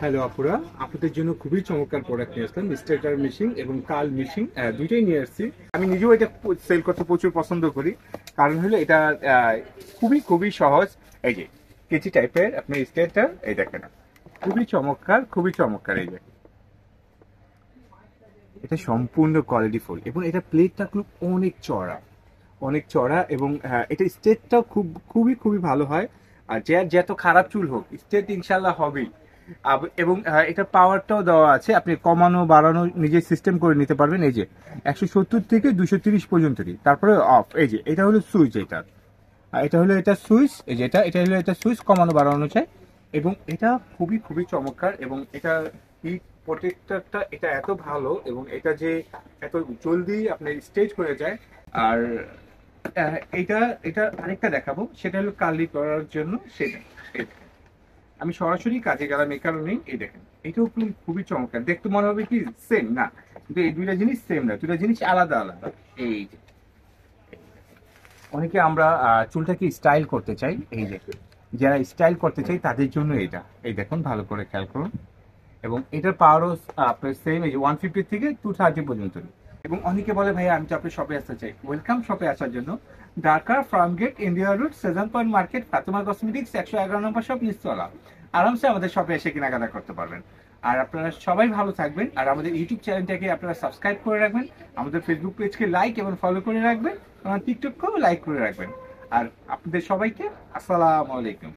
Hello আপুরা, আপনাদের জন্য খুবই চমৎকার প্রোডাক্ট নিয়ে আসলাম। স্ট্রেটার মেশিন এবং কার্ল মেশিন দুইটাই নিয়ে আসছি। আমি নিজেও এটা সেল করতে প্রচুর পছন্দ করি, কারণ হলো এটা খুবই খুবই সহজ। এই যে কেচি টাইপের আপনার স্ট্রেটার, এই দেখেন খুবই চমৎকার, খুবই চমৎকার। এই যে এটা সম্পূর্ণ কোয়ালিটি ফুল এবং এটা প্লেটটা খুব অনেক চড়া, অনেক চড়া এবং এটা স্টেটটাও খুবই খুবই ভালো হয়। আর যত খারাপ চুল হোক স্টেট ইনশাল্লাহ হবেই। এবং এটা পাওয়ারটাও দেওয়া আছে, আপনি কমানো বাড়ানো নিজে সিস্টেম করে নিতে পারবেন। এই যে 170 থেকে 230 পর্যন্তই, তারপরে অফ। এই যে এটা হলো সুইচ, এটা হলো এটা সুইচ। এই যে এটা হলো এটা সুইচ, কমানো বাড়ানো চাই। এবং এটা খুবই খুবই চমৎকার এবং এটা হিট প্রোটেক্টরটা এটা এত ভালো এবং এটা যে এত জলদি আপনার স্টেজ হয়ে যায়। আর এটা এটা আরেকটা দেখাবো, সেটা হলো কার্লি করার জন্য। সেটা এটা। আমি সরাসরি কাজে গেলাম এই কারণেই। এই দেখেন এটাও খুবই চমৎকার, দেখতে মনে হবে কি সেম না, কিন্তু এই দুইটা জিনিস সেম না, দুইটা জিনিস আলাদা আলাদা। এই যে অনেকে আমরা চুলটাকে স্টাইল করতে চাই, এই যে যারা স্টাইল করতে চাই তাদের জন্য এটা। এই দেখুন ভালো করে খেয়াল করুন। এবং এটার পাওয়ারও আপনার সেম, এই যে 150 থেকে 230 পর্যন্ত। এবং অনেকে বলে ভাই আমি তো আপনার শপে আসতে চাই, ওয়েলকাম শপে আসার জন্য। Dhaka Farmgate, India road, Shezan point market, Fatema cosmetics, 111 নম্বর শপ, নিচতলা। আরামসে আমাদের শপে এসে কেনাকাটা করতে পারবেন। আর আপনারা সবাই ভালো থাকবেন, আর আমাদের ইউটিউব চ্যানেলটাকে আপনারা সাবস্ক্রাইব করে রাখবেন, আমাদের ফেসবুক পেজকে লাইক এবং ফলো করে রাখবেন, আমার টিকটককেও লাইক করে রাখবেন। আর আপনাদের সবাইকে আসসালামু আলাইকুম।